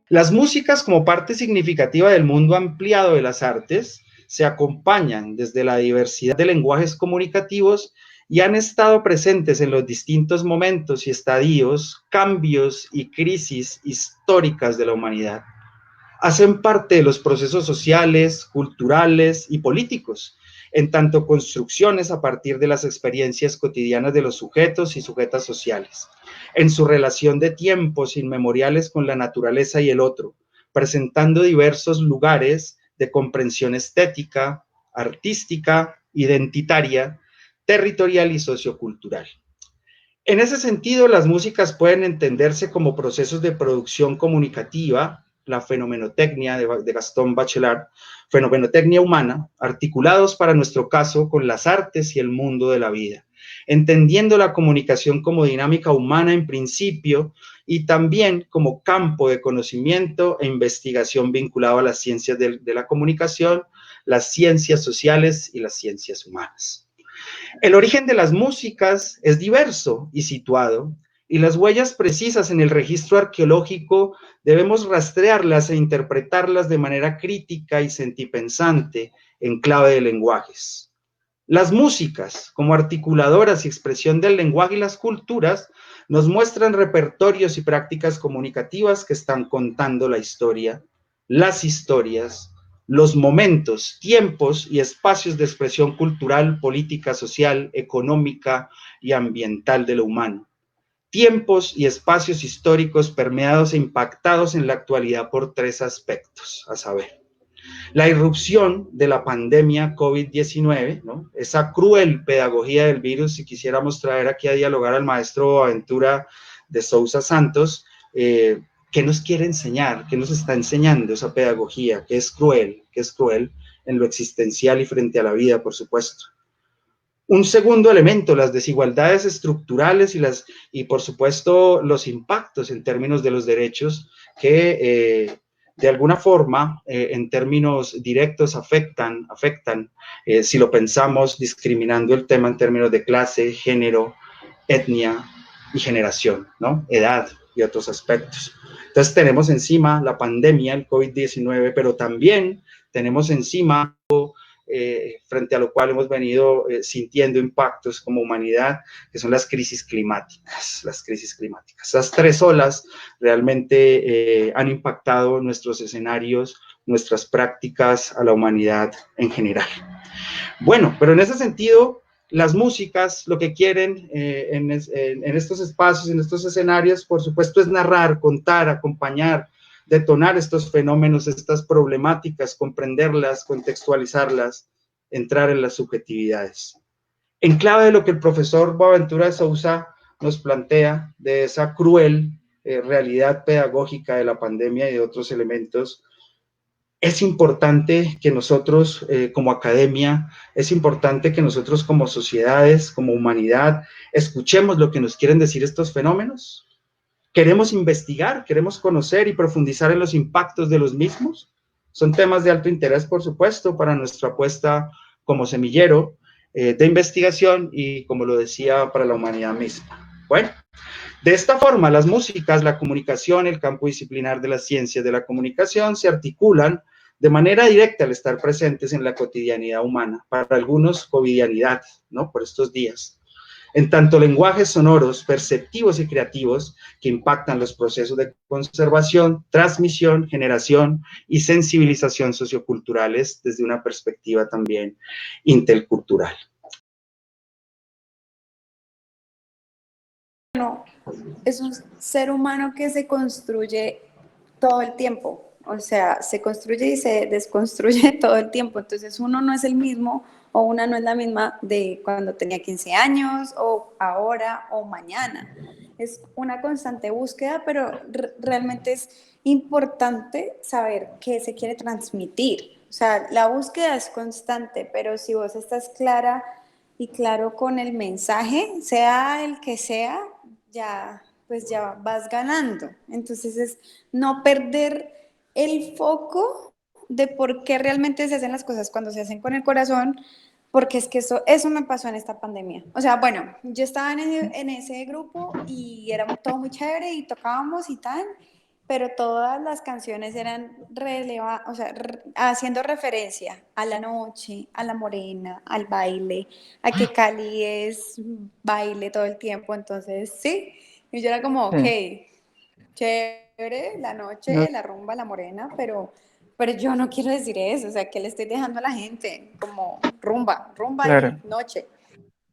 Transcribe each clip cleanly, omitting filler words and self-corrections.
Las músicas, como parte significativa del mundo ampliado de las artes, se acompañan desde la diversidad de lenguajes comunicativos y han estado presentes en los distintos momentos y estadios, cambios y crisis históricas de la humanidad. Hacen parte de los procesos sociales, culturales y políticos, en tanto construcciones a partir de las experiencias cotidianas de los sujetos y sujetas sociales, en su relación de tiempos inmemoriales con la naturaleza y el otro, presentando diversos lugares de comprensión estética, artística, identitaria, territorial y sociocultural. En ese sentido, las músicas pueden entenderse como procesos de producción comunicativa, la fenomenotecnia de Gastón Bachelard, fenomenotecnia humana, articulados para nuestro caso con las artes y el mundo de la vida, entendiendo la comunicación como dinámica humana en principio y también como campo de conocimiento e investigación vinculado a las ciencias de la comunicación, las ciencias sociales y las ciencias humanas. El origen de las músicas es diverso y situado, y las huellas precisas en el registro arqueológico debemos rastrearlas e interpretarlas de manera crítica y sentipensante en clave de lenguajes. Las músicas, como articuladoras y expresión del lenguaje y las culturas, nos muestran repertorios y prácticas comunicativas que están contando la historia, las historias, los momentos, tiempos y espacios de expresión cultural, política, social, económica y ambiental de lo humano. Tiempos y espacios históricos permeados e impactados en la actualidad por tres aspectos, a saber, la irrupción de la pandemia COVID-19, ¿no? Esa cruel pedagogía del virus, si quisiéramos traer aquí a dialogar al maestro Aventura de Sousa Santos, ¿qué nos quiere enseñar? ¿Qué nos está enseñando esa pedagogía? Que es cruel en lo existencial y frente a la vida, por supuesto. Un segundo elemento, las desigualdades estructurales y por supuesto los impactos en términos de los derechos que de alguna forma, en términos directos, afectan si lo pensamos discriminando el tema en términos de clase, género, etnia y generación, ¿no? Edad y otros aspectos. Entonces tenemos encima la pandemia, el COVID-19, pero también tenemos encima frente a lo cual hemos venido sintiendo impactos como humanidad, que son las crisis climáticas. Esas tres olas realmente han impactado nuestros escenarios, nuestras prácticas a la humanidad en general. Bueno, pero en ese sentido, las músicas lo que quieren en estos espacios, en estos escenarios, por supuesto, es narrar, contar, acompañar, detonar estos fenómenos, estas problemáticas, comprenderlas, contextualizarlas, entrar en las subjetividades. En clave de lo que el profesor Boaventura de Sousa nos plantea, de esa cruel realidad pedagógica de la pandemia y de otros elementos, es importante que nosotros como academia, es importante que nosotros como sociedades, como humanidad, escuchemos lo que nos quieren decir estos fenómenos. Queremos investigar, queremos conocer y profundizar en los impactos de los mismos. Son temas de alto interés, por supuesto, para nuestra apuesta como semillero de investigación y, como lo decía, para la humanidad misma. Bueno, de esta forma, las músicas, la comunicación, el campo disciplinar de las ciencias de la comunicación se articulan de manera directa al estar presentes en la cotidianidad humana, para algunos covidianidad, ¿no? Por estos días. En tanto lenguajes sonoros, perceptivos y creativos que impactan los procesos de conservación, transmisión, generación y sensibilización socioculturales desde una perspectiva también intercultural. Es un ser humano que se construye todo el tiempo, o sea, se construye y se desconstruye todo el tiempo, entonces uno no es el mismo o una no es la misma de cuando tenía 15 años o ahora o mañana. Es una constante búsqueda, pero realmente es importante saber qué se quiere transmitir. O sea, la búsqueda es constante, pero si vos estás clara y claro con el mensaje, sea el que sea, ya pues ya vas ganando. Entonces es no perder el foco de por qué realmente se hacen las cosas cuando se hacen con el corazón, porque es que eso me pasó en esta pandemia. O sea, bueno, yo estaba en ese grupo y era todo muy chévere y tocábamos y tal, pero todas las canciones eran o sea, haciendo referencia a la noche, a la morena, al baile, a que Cali es baile todo el tiempo, entonces sí, y yo era como, ok, Sí. chévere, la No, noche, la rumba, la morena, pero yo no quiero decir eso, o sea, que le estoy dejando a la gente como rumba, rumba y claro. noche,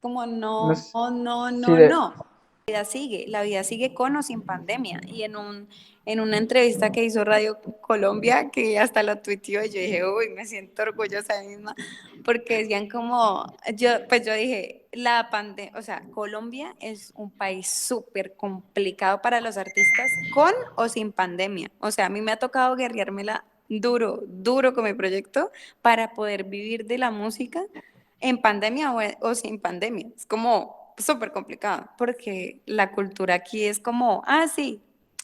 como No, no, no, sí, no, no. La vida sigue con o sin pandemia. Y en una entrevista que hizo Radio Colombia, que hasta lo tuiteó, yo dije, uy, me siento orgullosa de mí misma, porque decían como, pues yo dije, la pandemia, o sea, Colombia es un país súper complicado para los artistas con o sin pandemia. O sea, a mí me ha tocado guerreármela duro, duro con mi proyecto para poder vivir de la música en pandemia o sin pandemia. Es como súper complicado porque la cultura aquí es como, ah, sí,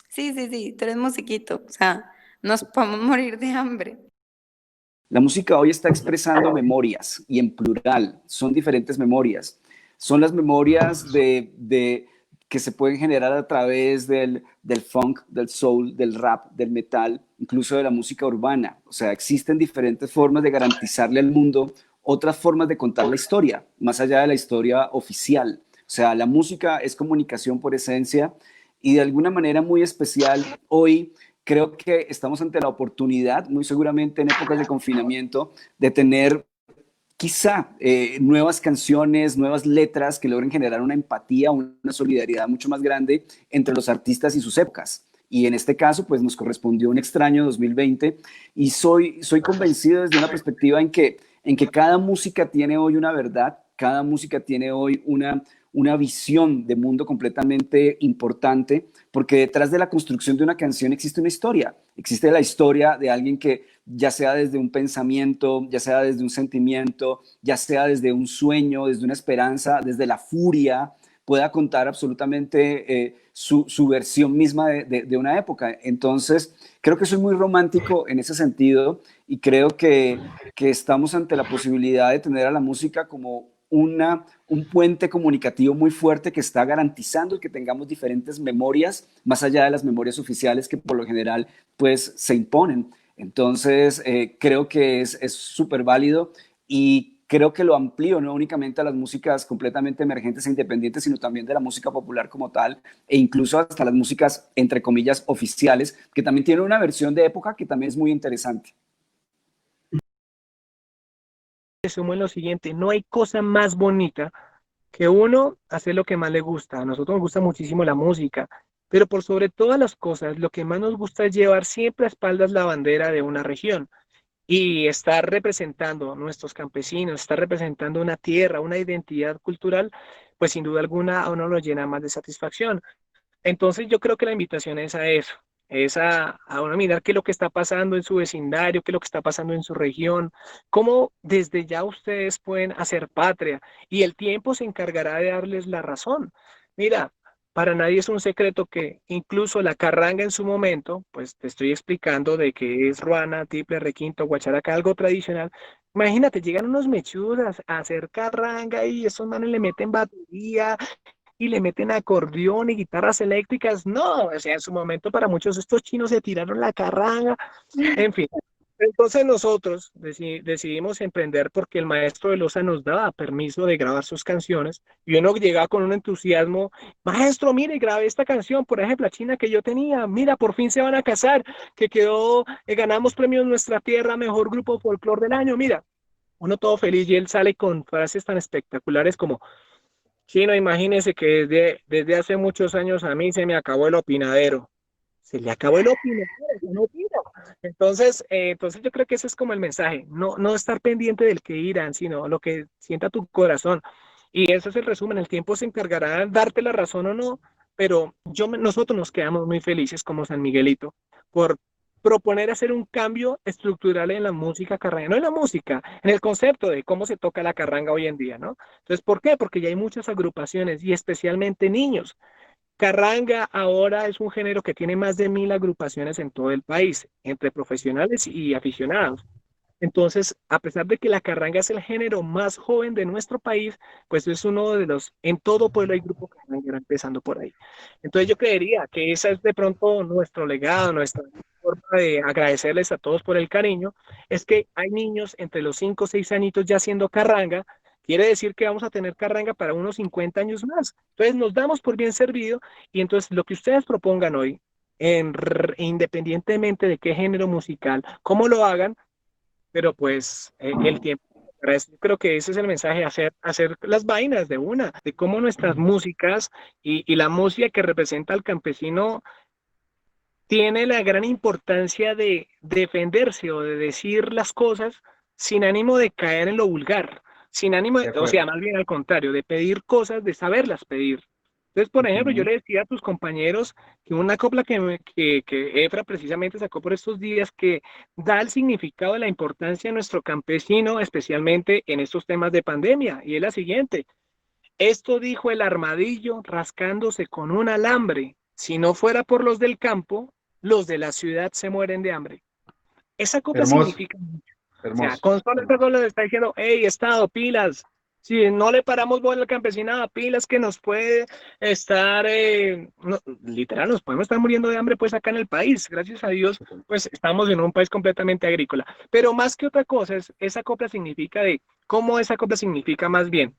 sí, sí, sí, tú eres musiquito, o sea, nos podemos morir de hambre. La música hoy está expresando memorias y en plural, son diferentes memorias. Son las memorias que se pueden generar a través del funk, del soul, del rap, del metal, incluso de la música urbana. O sea, existen diferentes formas de garantizarle al mundo otras formas de contar la historia, más allá de la historia oficial. O sea, la música es comunicación por esencia y de alguna manera muy especial hoy creo que estamos ante la oportunidad, muy seguramente en épocas de confinamiento, de tener quizá nuevas canciones, nuevas letras que logren generar una empatía, una solidaridad mucho más grande entre los artistas y sus épocas. Y en este caso, pues nos correspondió un extraño 2020 y soy convencido desde una perspectiva en que cada música tiene hoy una verdad, cada música tiene hoy una visión de mundo completamente importante, porque detrás de la construcción de una canción existe una historia, existe la historia de alguien que ya sea desde un pensamiento, ya sea desde un sentimiento, ya sea desde un sueño, desde una esperanza, desde la furia, pueda contar absolutamente su versión misma de una época. Entonces, creo que soy muy romántico en ese sentido y creo que estamos ante la posibilidad de tener a la música como un puente comunicativo muy fuerte que está garantizando que tengamos diferentes memorias, más allá de las memorias oficiales que por lo general pues se imponen. Entonces, creo que es súper válido y creo que lo amplío no únicamente a las músicas completamente emergentes e independientes, sino también de la música popular como tal, e incluso hasta las músicas, entre comillas, oficiales, que también tienen una versión de época que también es muy interesante. resumo en lo siguiente, no hay cosa más bonita que uno hacer lo que más le gusta. A nosotros nos gusta muchísimo la música, pero por sobre todas las cosas, lo que más nos gusta es llevar siempre a espaldas la bandera de una región y estar representando a nuestros campesinos, estar representando una tierra, una identidad cultural, pues sin duda alguna a uno lo llena más de satisfacción. Entonces yo creo que la invitación es a eso, es a uno mirar qué es lo que está pasando en su vecindario, qué es lo que está pasando en su región, cómo desde ya ustedes pueden hacer patria y el tiempo se encargará de darles la razón. Mira, para nadie es un secreto que incluso la carranga en su momento, pues te estoy explicando de que es ruana, tiple, requinto, guacharaca, algo tradicional. Imagínate, llegan unos mechudos a hacer carranga y esos manes le meten batería, y le meten acordeón y guitarras eléctricas. No, o sea, en su momento para muchos estos chinos se tiraron la carranga, en fin. Entonces nosotros decidimos emprender porque el maestro de Loza nos daba permiso de grabar sus canciones y uno llegaba con un entusiasmo, maestro, mire, grabé esta canción, por ejemplo, la china que yo tenía, mira, por fin se van a casar, que quedó, ganamos premios Nuestra Tierra, mejor grupo folclor del año, mira, uno todo feliz y él sale con frases tan espectaculares como, sí, no, imagínese que desde hace muchos años a mí se me acabó el opinadero. Se le acabó el opinadero, ya no opino. Entonces yo creo que ese es como el mensaje, no estar pendiente del que irán, sino lo que sienta tu corazón. Y ese es el resumen, el tiempo se encargará de darte la razón o no, pero nosotros nos quedamos muy felices como San Miguelito por proponer hacer un cambio estructural en la música carranga, no en la música, en el concepto de cómo se toca la carranga hoy en día, ¿no? Entonces, ¿por qué? Porque ya hay muchas agrupaciones y especialmente niños. Carranga ahora es un género que tiene más de 1000 agrupaciones en todo el país, entre profesionales y aficionados. Entonces, a pesar de que la carranga es el género más joven de nuestro país, pues es uno de los, en todo pueblo hay grupo carranga. señora, empezando por ahí. Entonces yo creería que esa es de pronto nuestro legado, nuestra forma de agradecerles a todos por el cariño, es que hay niños entre los 5 o 6 añitos ya haciendo carranga. Quiere decir que vamos a tener carranga para unos 50 años más. Entonces nos damos por bien servido y entonces lo que ustedes propongan hoy, independientemente de qué género musical, cómo lo hagan, pero pues el tiempo. Yo creo que ese es el mensaje, hacer las vainas de una, de cómo nuestras músicas y la música que representa al campesino tiene la gran importancia de defenderse o de decir las cosas sin ánimo de caer en lo vulgar, sin ánimo, De o sea, acuerdo. más bien al contrario, de pedir cosas, de saberlas pedir. Entonces, por ejemplo, yo Ujú. le decía a tus compañeros que una copla que Efra precisamente sacó por estos días que da el significado de la importancia de nuestro campesino, especialmente en estos temas de pandemia, y es la siguiente. Esto dijo el armadillo rascándose con un alambre. Si no fuera por los del campo, los de la ciudad se mueren de hambre. Esa copla Hermoso, significa mucho. O sea, hermoso, con solo esta hermoso. copla le está diciendo, hey, Estado, pilas. Si no le paramos bola al campesinado, pilas que nos puede estar, literal, nos podemos estar muriendo de hambre pues acá en el país. Gracias a Dios, pues estamos en un país completamente agrícola. Pero más que otra cosa, esa copla significa de, ¿cómo esa copla significa más bien?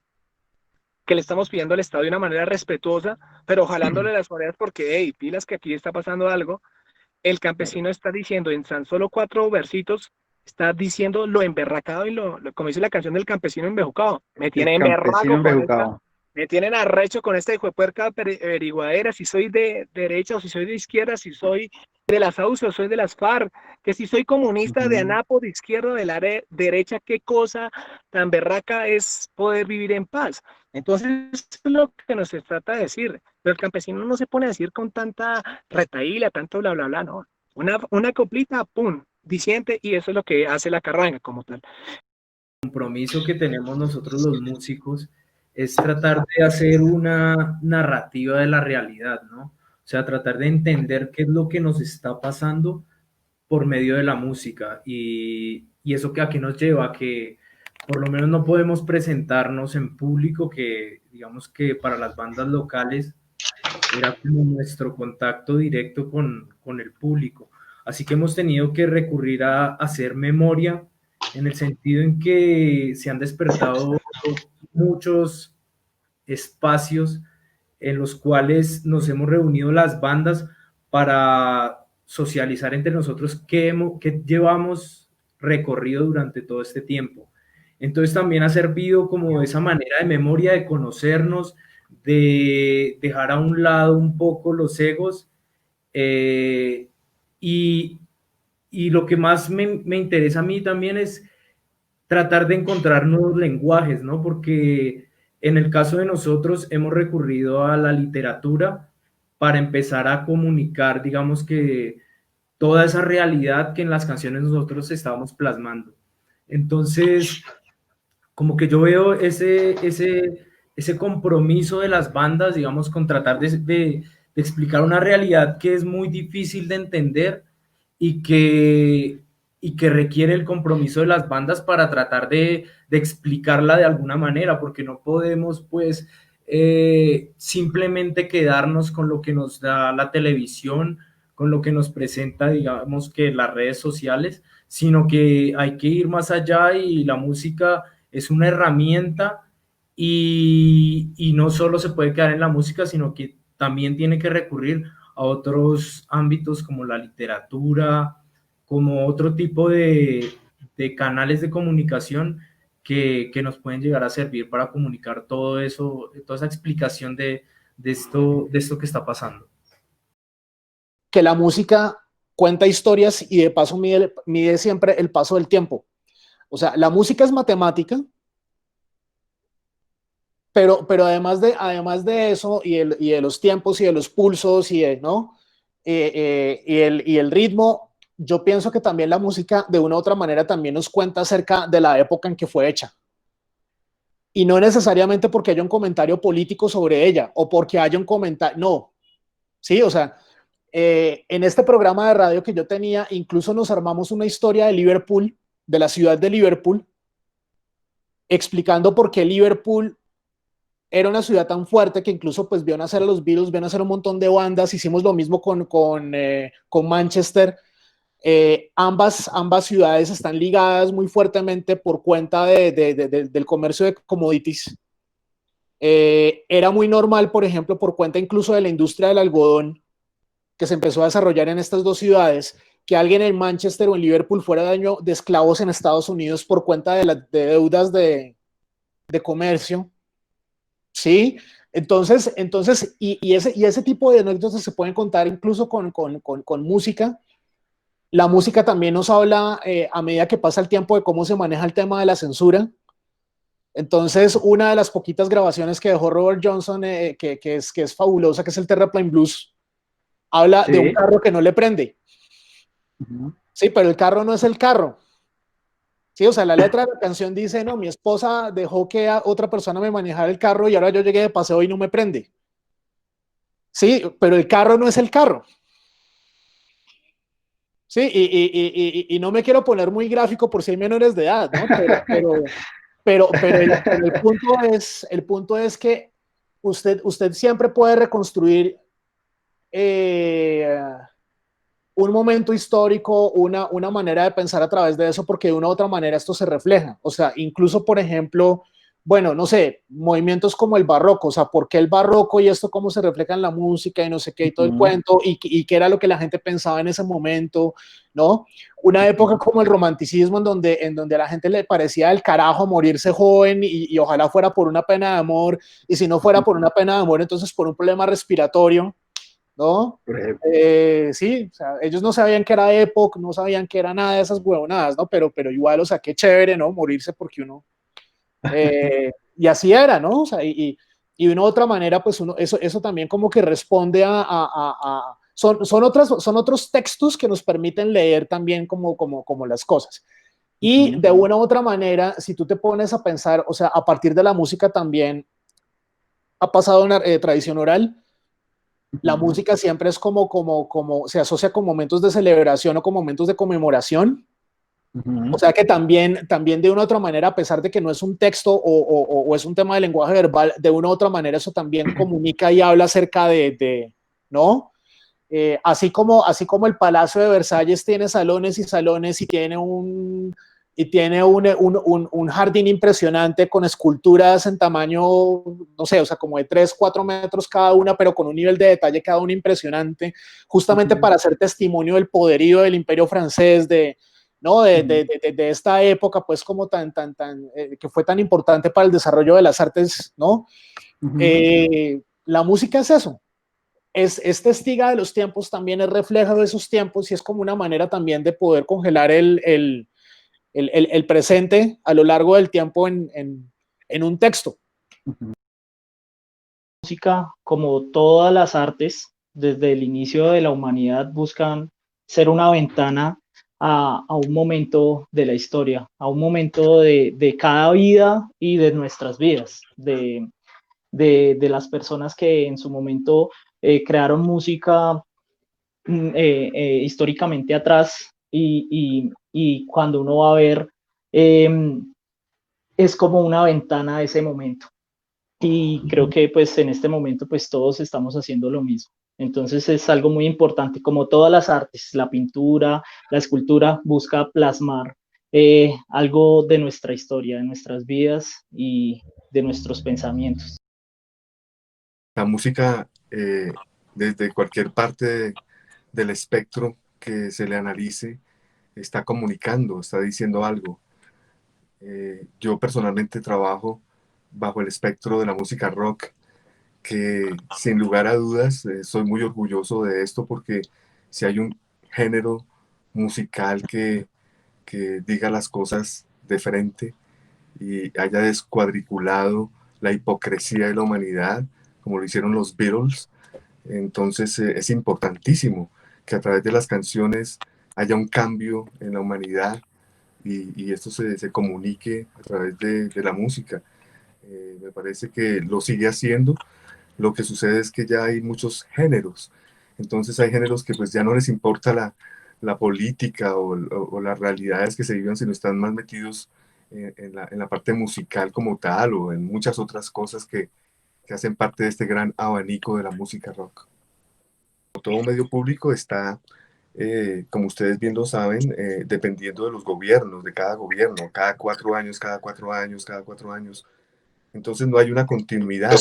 Que le estamos pidiendo al Estado de una manera respetuosa, pero jalándole las orejas porque, hey, pilas que aquí está pasando algo. El campesino está diciendo en tan solo 4 versitos, está diciendo lo emberracado y como dice la canción del campesino embejucado. Me El tiene campesino emberraco con esta, embejucado. me tienen arrecho con esta hijo de puerca averiguadera, si soy de derecha o si soy de izquierda, si soy de las AUCE o soy de las FARC, que si soy comunista de Ujú. ANAPO, de izquierda o de la derecha, qué cosa tan berraca es poder vivir en paz. Entonces, es lo que nos trata de decir. Pero el campesino no se pone a decir con tanta retaíla, tanto bla, bla, bla, no. Una coplita, pum, diciente, y eso es lo que hace la carranga como tal. Compromiso que tenemos nosotros los músicos es tratar de hacer una narrativa de la realidad, ¿no? O sea, tratar de entender qué es lo que nos está pasando por medio de la música y eso que aquí nos lleva a que por lo menos no podemos presentarnos en público, que digamos que para las bandas locales era como nuestro contacto directo con el público. Así que hemos tenido que recurrir a hacer memoria en el sentido en que se han despertado muchos espacios en los cuales nos hemos reunido las bandas para socializar entre nosotros qué llevamos recorrido durante todo este tiempo. Entonces también ha servido como esa manera de memoria, de conocernos, de dejar a un lado un poco los egos eh, y, y lo que más me interesa a mí también es tratar de encontrar nuevos lenguajes, ¿no? Porque en el caso de nosotros hemos recurrido a la literatura para empezar a comunicar, digamos que toda esa realidad que en las canciones nosotros estábamos plasmando. Entonces, como que yo veo ese compromiso de las bandas, digamos, con tratar de explicar una realidad que es muy difícil de entender y que requiere el compromiso de las bandas para tratar de explicarla de alguna manera, porque no podemos, pues, simplemente quedarnos con lo que nos da la televisión, con lo que nos presenta, digamos, que las redes sociales, sino que hay que ir más allá y la música es una herramienta y no solo se puede quedar en la música, sino que también tiene que recurrir a otros ámbitos como la literatura, como otro tipo de canales de comunicación que nos pueden llegar a servir para comunicar todo eso, toda esa explicación de esto que está pasando. Que la música cuenta historias y de paso mide siempre el paso del tiempo. O sea, la música es matemática, pero además de eso y de los tiempos y de los pulsos ¿no? Y el ritmo, yo pienso que también la música de una u otra manera también nos cuenta acerca de la época en que fue hecha. Y no necesariamente porque haya un comentario político sobre ella o porque haya un comentario, no, sí, o sea, en este programa de radio que yo tenía, incluso nos armamos una historia de Liverpool, de la ciudad de Liverpool, explicando por qué Liverpool era una ciudad tan fuerte que incluso pues vio nacer a los Beatles, vio nacer un montón de bandas, hicimos lo mismo con Manchester. Ambas ciudades están ligadas muy fuertemente por cuenta del comercio de commodities. Era muy normal, por ejemplo, por cuenta incluso de la industria del algodón que se empezó a desarrollar en estas dos ciudades, que alguien en Manchester o en Liverpool fuera dueño de esclavos en Estados Unidos por cuenta de deudas de comercio. ¿Sí? Entonces ese tipo de anécdotas se pueden contar incluso con música. La música también nos habla a medida que pasa el tiempo de cómo se maneja el tema de la censura. Entonces, una de las poquitas grabaciones que dejó Robert Johnson, que es fabulosa, que es el Terraplane Blues, habla de un carro que no le prende. Sí, pero el carro no es el carro. Sí, o sea, la letra de la canción dice, no, mi esposa dejó que otra persona me manejara el carro y ahora yo llegué de paseo y no me prende. Sí, pero el carro no es el carro. Sí, y no me quiero poner muy gráfico por si hay menores de edad, ¿no? Pero el punto es que usted siempre puede reconstruir un momento histórico, una manera de pensar a través de eso, porque de una u otra manera esto se refleja. O sea, incluso, por ejemplo, bueno, no sé, movimientos como el barroco, o sea, ¿por qué el barroco y esto cómo se refleja en la música y no sé qué y todo el cuento y qué era lo que la gente pensaba en ese momento, ¿no? Una época como el romanticismo en donde a la gente le parecía del carajo morirse joven y ojalá fuera por una pena de amor y si no fuera por una pena de amor, entonces por un problema respiratorio, ¿no? Sí, o sea, ellos no sabían que era época, no sabían que era nada de esas huevonadas, ¿no? Pero igual, o sea, qué chévere, ¿no? Morirse porque uno... y así era, ¿no? O sea, y de una u otra manera, pues eso también como que responde son otros textos que nos permiten leer también como las cosas. Y de una u otra manera, si tú te pones a pensar, o sea, a partir de la música también ha pasado una tradición oral. La música siempre es como se asocia con momentos de celebración o con momentos de conmemoración. O sea que también de una u otra manera, a pesar de que no es un texto o es un tema de lenguaje verbal, de una u otra manera eso también comunica y habla acerca ¿no? Así como el Palacio de Versalles tiene salones y salones y tiene un jardín impresionante con esculturas en tamaño, no sé, o sea, como de 3, 4 metros cada una, pero con un nivel de detalle cada una impresionante, justamente para hacer testimonio del poderío del Imperio francés, ¿no? De esta época, pues como que fue tan importante para el desarrollo de las artes, ¿no? La música es eso, es testiga de los tiempos, también es reflejo de esos tiempos y es como una manera también de poder congelar el presente a lo largo del tiempo en un texto. Música, como todas las artes, desde el inicio de la humanidad, buscan ser una ventana a un momento de la historia, a un momento de cada vida y de nuestras vidas, de las personas que en su momento crearon música históricamente atrás y cuando uno va a ver, es como una ventana a ese momento. Y creo que pues en este momento pues todos estamos haciendo lo mismo. Entonces es algo muy importante, como todas las artes, la pintura, la escultura busca plasmar algo de nuestra historia, de nuestras vidas y de nuestros pensamientos. La música, desde cualquier parte del espectro que se le analice, está comunicando, está diciendo algo. Yo personalmente trabajo bajo el espectro de la música rock, que sin lugar a dudas soy muy orgulloso de esto porque si hay un género musical que diga las cosas de frente y haya descuadriculado la hipocresía de la humanidad, como lo hicieron los Beatles, entonces es importantísimo que a través de las canciones haya un cambio en la humanidad y esto se comunique a través de la música. Me parece que lo sigue haciendo. Lo que sucede es que ya hay muchos géneros. Entonces hay géneros que pues ya no les importa la política o las realidades que se viven, sino están más metidos en la parte musical como tal o en muchas otras cosas que hacen parte de este gran abanico de la música rock. Todo medio público está, como ustedes bien lo saben, dependiendo de los gobiernos, de cada gobierno, cada 4 años, cada 4 años, cada 4 años. Entonces no hay una continuidad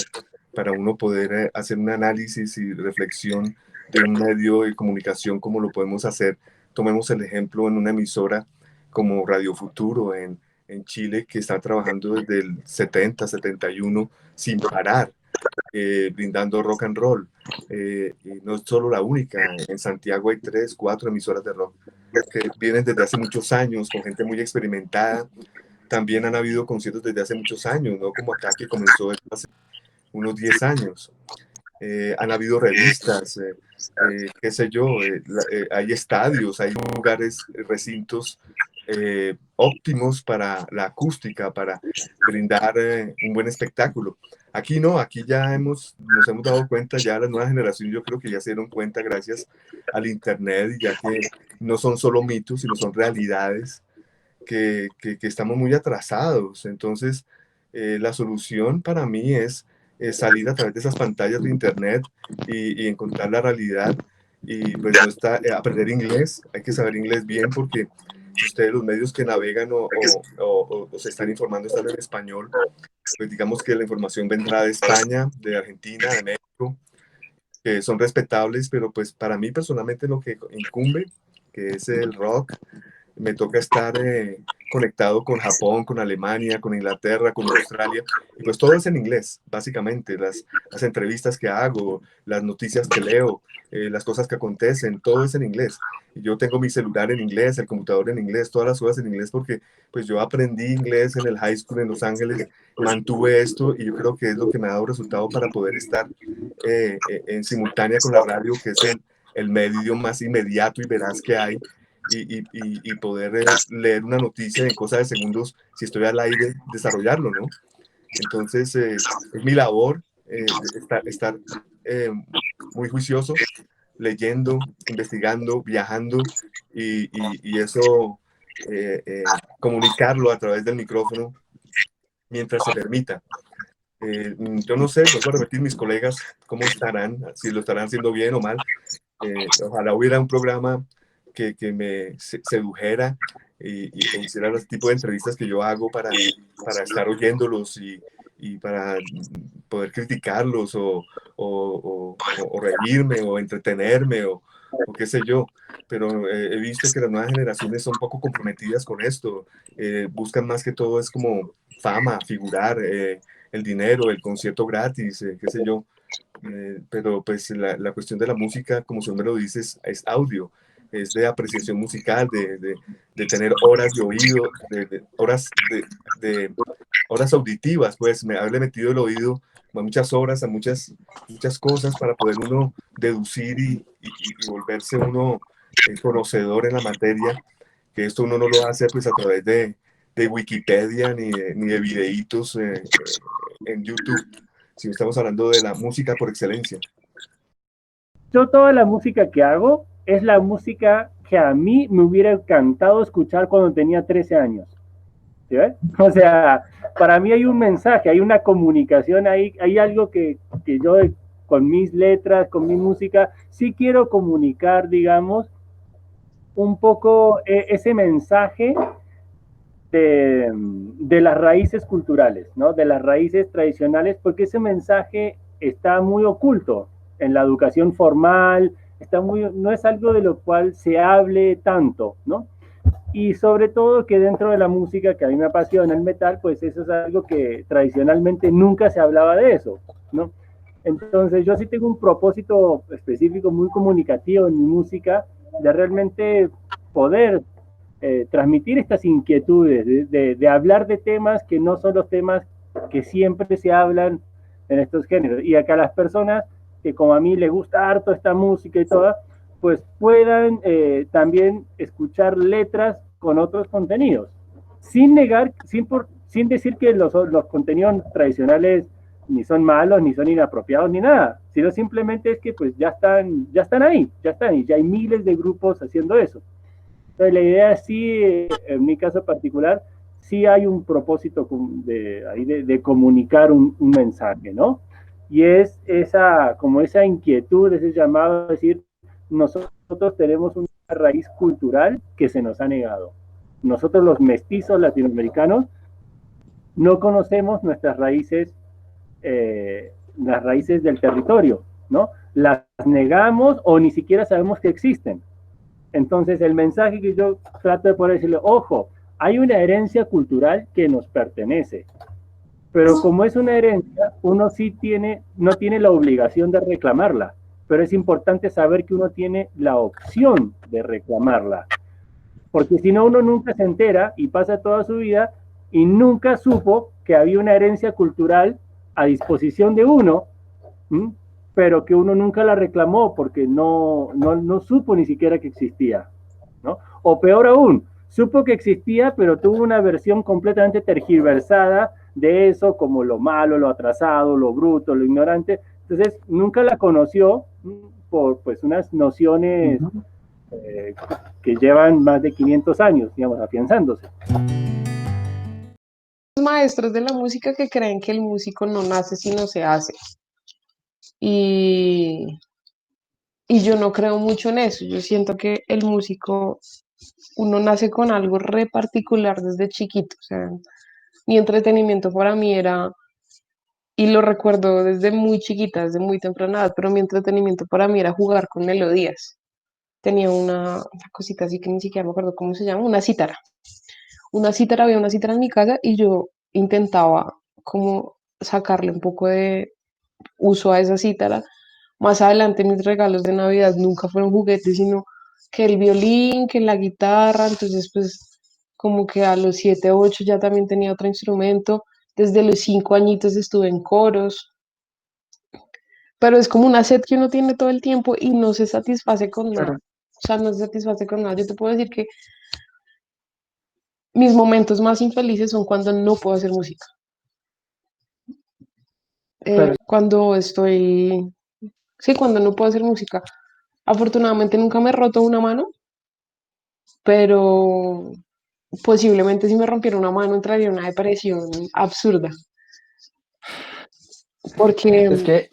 para uno poder hacer un análisis y reflexión de un medio de comunicación como lo podemos hacer. Tomemos el ejemplo en una emisora como Radio Futuro en Chile, que está trabajando desde el 70, 71 sin parar, brindando rock and roll. Y no es solo la única, en Santiago hay 3, 4 emisoras de rock que vienen desde hace muchos años, con gente muy experimentada. También han habido conciertos desde hace muchos años, no como acá que comenzó hace unos 10 años. Han habido revistas, qué sé yo, hay estadios, hay lugares, recintos óptimos para la acústica, para brindar un buen espectáculo. Aquí no, aquí ya nos hemos dado cuenta, ya la nueva generación yo creo que ya se dieron cuenta gracias al internet, ya que no son solo mitos, sino son realidades, que estamos muy atrasados. Entonces, la solución para mí es salir a través de esas pantallas de internet y encontrar la realidad. Y pues no está, aprender inglés, hay que saber inglés bien porque ustedes los medios que navegan o se están informando están en español. Pues digamos que la información vendrá de España, de Argentina, de México, que son respetables, pero pues para mí personalmente lo que incumbe, que es el rock, me toca estar conectado con Japón, con Alemania, con Inglaterra, con Australia, y pues todo es en inglés, básicamente, las entrevistas que hago, las noticias que leo, las cosas que acontecen, todo es en inglés. Y yo tengo mi celular en inglés, el computador en inglés, todas las cosas en inglés, porque pues yo aprendí inglés en el high school en Los Ángeles, mantuve esto, y yo creo que es lo que me ha dado resultado para poder estar en simultánea con la radio, que es el medio más inmediato y veraz que hay, y poder leer una noticia en cosa de segundos, si estoy al aire, desarrollarlo, ¿no? Entonces, es mi labor estar muy juicioso, leyendo, investigando, viajando, y eso comunicarlo a través del micrófono mientras se permita. Yo no sé, vuelvo a repetir, mis colegas, cómo estarán, si lo estarán haciendo bien o mal. Ojalá hubiera un programa que me sedujera y hiciera el tipo de entrevistas que yo hago para estar oyéndolos y para poder criticarlos o reírme o entretenerme o qué sé yo. Pero he visto que las nuevas generaciones son un poco comprometidas con esto. Buscan más que todo es como fama, figurar, el dinero, el concierto gratis, qué sé yo. Pero pues la cuestión de la música, como su nombre lo dice, es audio, es de apreciación musical, de tener horas de oído, horas auditivas, pues me haberle metido el oído a muchas horas, a muchas cosas para poder uno deducir y volverse uno conocedor en la materia, que esto uno no lo hace pues a través de Wikipedia ni de videitos en YouTube, si estamos hablando de la música por excelencia. Yo toda la música que hago es la música que a mí me hubiera encantado escuchar cuando tenía 13 años. ¿Sí ves? O sea, para mí hay un mensaje, hay una comunicación, hay algo que yo con mis letras, con mi música, sí quiero comunicar, digamos, un poco ese mensaje de las raíces culturales, ¿no? De las raíces tradicionales, porque ese mensaje está muy oculto en la educación formal, no es algo de lo cual se hable tanto, ¿no? Y sobre todo que dentro de la música que a mí me apasiona, el metal, pues eso es algo que tradicionalmente nunca se hablaba de eso, ¿no? Entonces yo sí tengo un propósito específico, muy comunicativo en mi música, de realmente poder transmitir estas inquietudes, de hablar de temas que no son los temas que siempre se hablan en estos géneros. Y acá las personas que como a mí les gusta harto esta música y toda, pues puedan también escuchar letras con otros contenidos, sin negar, sin decir que los contenidos tradicionales ni son malos, ni son inapropiados, ni nada, sino simplemente es que pues ya están ahí, ya hay miles de grupos haciendo eso. Entonces la idea sí, en mi caso particular, sí hay un propósito de comunicar un mensaje, ¿no? y es como esa inquietud, ese llamado a decir, nosotros tenemos una raíz cultural que se nos ha negado. Nosotros los mestizos latinoamericanos no conocemos las raíces del territorio, ¿no? Las negamos o ni siquiera sabemos que existen. Entonces el mensaje que yo trato de poder decirle, ojo, hay una herencia cultural que nos pertenece, pero como es una herencia, uno sí no tiene la obligación de reclamarla, pero es importante saber que uno tiene la opción de reclamarla, porque si no uno nunca se entera y pasa toda su vida y nunca supo que había una herencia cultural a disposición de uno, ¿m? Pero que uno nunca la reclamó porque no supo ni siquiera que existía, ¿no? O peor aún, supo que existía, pero tuvo una versión completamente tergiversada de eso, como lo malo, lo atrasado, lo bruto, lo ignorante. Entonces, nunca la conoció por pues unas nociones que llevan más de 500 años, digamos, afianzándose. Maestros de la música que creen que el músico no nace sino se hace. Y, y yo no creo mucho en eso. Yo siento que el músico, uno nace con algo re particular desde chiquito. O sea, mi entretenimiento para mí era, y lo recuerdo desde muy chiquita, desde muy temprana edad, pero mi entretenimiento para mí era jugar con melodías. Tenía una cosita así que ni siquiera me acuerdo cómo se llama, una cítara. Había una cítara en mi casa y yo intentaba como sacarle un poco de uso a esa cítara. Más adelante mis regalos de Navidad nunca fueron juguetes, sino que el violín, que la guitarra, entonces pues como que a los 7 o 8 ya también tenía otro instrumento, desde los 5 añitos estuve en coros, pero es como una sed que uno tiene todo el tiempo y no se satisface con nada, o sea, no se satisface con nada. Yo te puedo decir que mis momentos más infelices son cuando no puedo hacer música. Cuando estoy, sí, cuando no puedo hacer música. Afortunadamente nunca me he roto una mano, pero posiblemente si me rompiera una mano entraría en una depresión absurda. Porque, Es que,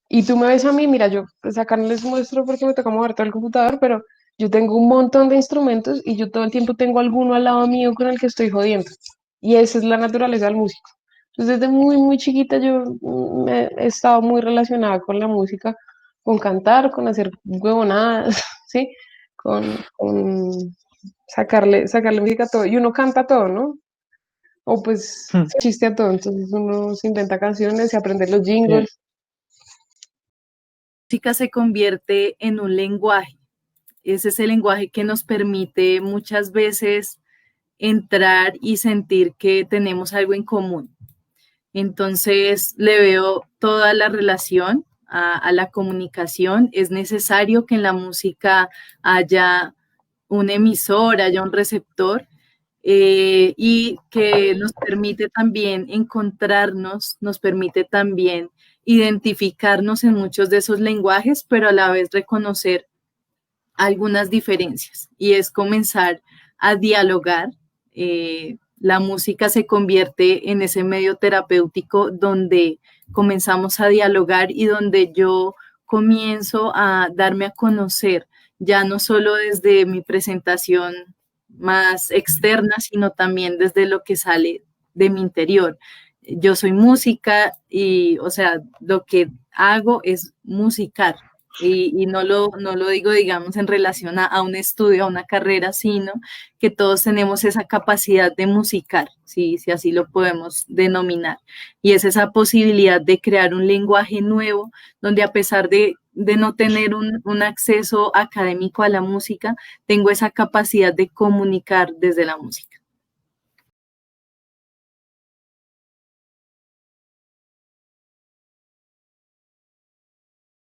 y tú me ves a mí, mira, yo pues acá no les muestro porque me toca mover todo el computador, pero yo tengo un montón de instrumentos y yo todo el tiempo tengo alguno al lado mío con el que estoy jodiendo. Y esa es la naturaleza del músico. Entonces, desde muy, muy chiquita yo he estado muy relacionada con la música, con cantar, con hacer huevonadas, ¿sí? Con sacarle música a todo. Y uno canta todo, ¿no? O pues se chiste a todo. Entonces uno se inventa canciones, se aprende los jingles. La música se convierte en un lenguaje. Ese es el lenguaje que nos permite muchas veces entrar y sentir que tenemos algo en común. Entonces le veo toda la relación a la comunicación. Es necesario que en la música haya un emisor, haya un receptor, y que nos permite también encontrarnos, nos permite también identificarnos en muchos de esos lenguajes, pero a la vez reconocer algunas diferencias, y es comenzar a dialogar. La música se convierte en ese medio terapéutico donde comenzamos a dialogar y donde yo comienzo a darme a conocer, ya no solo desde mi presentación más externa, sino también desde lo que sale de mi interior. Yo soy música y, o sea, lo que hago es musicar. Y no lo digo, digamos, en relación a un estudio, a una carrera, sino que todos tenemos esa capacidad de musicar, si así lo podemos denominar. Y es esa posibilidad de crear un lenguaje nuevo, donde a pesar de no tener un acceso académico a la música, tengo esa capacidad de comunicar desde la música.